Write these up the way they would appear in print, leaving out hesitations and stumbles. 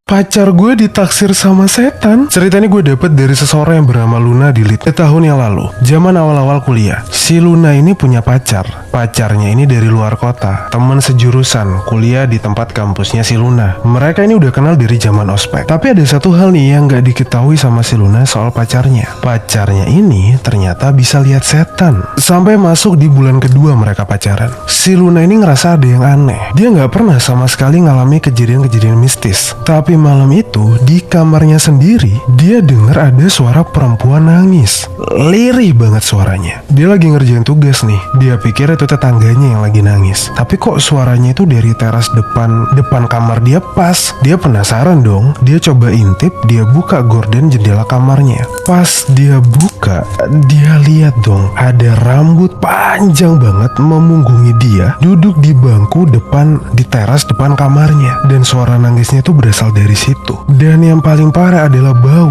Pacar gue ditaksir sama setan. Cerita ini gue dapet dari seseorang yang bernama Luna di tahun yang lalu. Zaman awal-awal kuliah, si Luna ini punya pacar. Pacarnya ini dari luar kota, teman sejurusan, kuliah di tempat kampusnya si Luna. Mereka ini udah kenal dari zaman ospek. Tapi ada satu hal nih yang gak diketahui sama si Luna soal pacarnya. Pacarnya ini ternyata bisa lihat setan. Sampai masuk di bulan kedua mereka pacaran, si Luna ini ngerasa ada yang aneh. Dia gak pernah sama sekali ngalami kejadian-kejadian mistis. Tapi malam itu di kamarnya sendiri, dia dengar ada suara perempuan nangis. Lirih banget suaranya. Dia lagi ngerjain tugas nih. Dia pikir itu tetangganya yang lagi nangis. Tapi kok suaranya itu dari teras depan kamar dia pas. Dia penasaran dong. Dia coba intip, dia buka gorden jendela kamarnya. Pas dia buka, dia lihat dong ada rambut panjang banget memunggungi dia, duduk di bangku di teras depan kamarnya. Dan suara nangisnya itu berasal dari situ. Dan yang paling parah adalah bau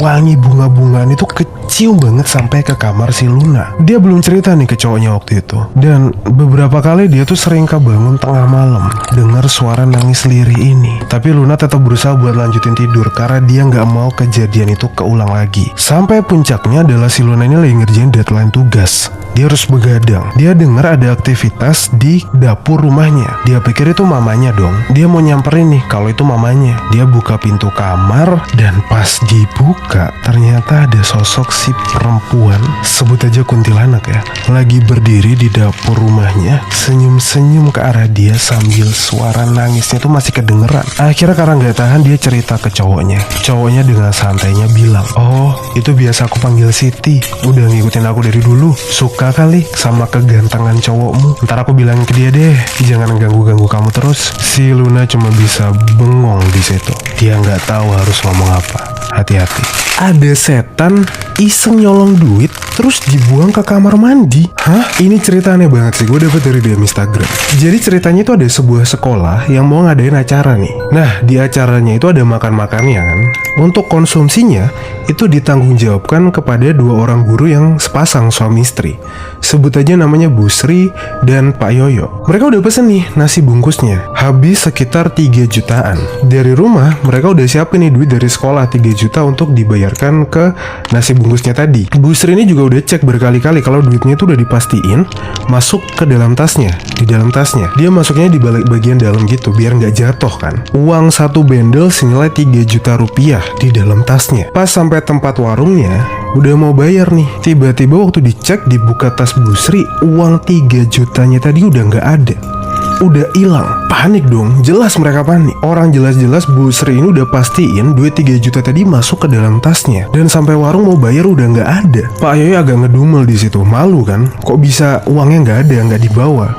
wangi bunga-bungaan itu kecium banget sampai ke kamar si Luna. Dia belum cerita nih ke cowoknya waktu itu. Dan beberapa kali dia tuh sering kebangun tengah malam dengar suara nangis lirih ini. Tapi Luna tetap berusaha buat lanjutin tidur karena dia nggak mau kejadian itu keulang lagi. Sampai puncaknya adalah si Luna ini lagi ngerjain deadline tugas. Dia harus begadang. Dia dengar ada aktivitas di dapur rumahnya. Dia pikir itu mamanya dong. Dia mau nyamperin nih kalau itu mamanya. Dia buka pintu kamar dan pas dibuka ternyata ada sosok si perempuan, sebut aja kuntilanak ya, lagi berdiri di dapur rumahnya, senyum-senyum ke arah dia sambil suara nangisnya tuh masih kedengeran. Akhirnya karena nggak tahan dia cerita ke cowoknya. Cowoknya dengan santainya bilang, "Oh, itu biasa aku panggil Siti. Udah ngikutin aku dari dulu. Suka kali sama kegantengan cowokmu. Ntar aku bilangin ke dia deh, jangan ganggu-ganggu kamu terus." Si Luna cuma bisa bengong di situ. Dia nggak tahu harus ngomong apa. Hati-hati. Ada setan iseng nyolong duit terus dibuang ke kamar mandi. Hah? Ini cerita aneh banget sih. Gue dapet dari DM Instagram. Jadi ceritanya itu ada sebuah sekolah yang mau ngadain acara nih. Nah, di acaranya itu ada makan-makannya kan. Untuk konsumsinya itu ditanggungjawabkan kepada dua orang guru yang sepasang suami istri. Sebut aja namanya Bu Sri dan Pak Yoyo. Mereka udah pesen nih nasi bungkusnya. Habis sekitar 3 jutaan. Dari rumah mereka udah siapin nih duit dari sekolah 3 juta untuk dibayarkan ke nasi bungkusnya tadi. Bu Sri ini juga udah cek berkali-kali kalau duitnya itu udah dipastiin masuk ke dalam tasnya. Di dalam tasnya dia masuknya di balik bagian dalam gitu biar nggak jatuh kan. Uang satu bendel senilai 3 juta rupiah di dalam tasnya. Pas sampai tempat warungnya udah mau bayar nih, tiba-tiba waktu dicek dibuka tas Bu Sri, uang 3 jutanya tadi udah nggak ada, udah hilang. Panik dong, jelas mereka panik. Orang jelas-jelas Bu Sri ini udah pastiin duit 3 juta tadi masuk ke dalam tasnya, dan sampai warung mau bayar udah nggak ada. Pak Yoyo agak ngedumel di situ, malu kan, kok bisa uangnya nggak ada, nggak dibawa.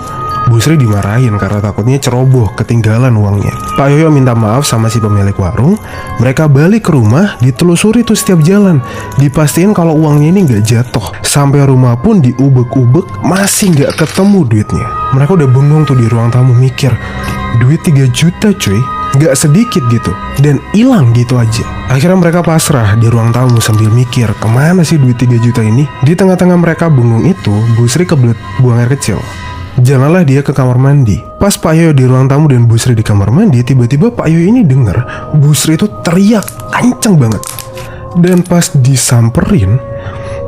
Bu Sri dimarahin karena takutnya ceroboh, ketinggalan uangnya. Pak Yoyo minta maaf sama si pemilik warung. Mereka balik ke rumah, ditelusuri tuh setiap jalan, dipastiin kalau uangnya ini nggak jatuh. Sampai rumah pun diubek-ubek, masih nggak ketemu duitnya. Mereka udah bengong tuh di ruang tamu mikir, duit 3 juta cuy, nggak sedikit gitu, dan hilang gitu aja. Akhirnya mereka pasrah di ruang tamu sambil mikir, kemana sih duit 3 juta ini? Di tengah-tengah mereka bengong itu, Bu Sri kebelet buang air kecil. Jalanlah dia ke kamar mandi. Pas Pak Yoyo di ruang tamu dan Bu Sri di kamar mandi, tiba-tiba Pak Yoyo ini dengar Bu Sri itu teriak kenceng banget. Dan pas disamperin,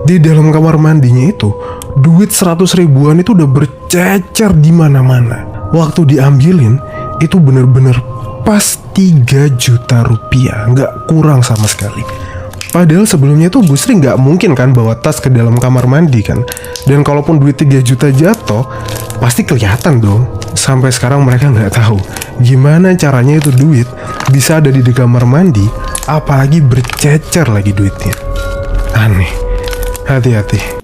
di dalam kamar mandinya itu duit 100 ribuan itu udah bercecer di mana-mana. Waktu diambilin itu bener-bener pas 3 juta rupiah, nggak kurang sama sekali. Padahal sebelumnya tuh Bu Sri nggak mungkin kan bawa tas ke dalam kamar mandi kan. Dan kalaupun duit 3 juta jatuh, pasti kelihatan dong. Sampai sekarang mereka nggak tahu gimana caranya itu duit bisa ada di kamar mandi, apalagi bercecer lagi duitnya. Aneh. Hati-hati.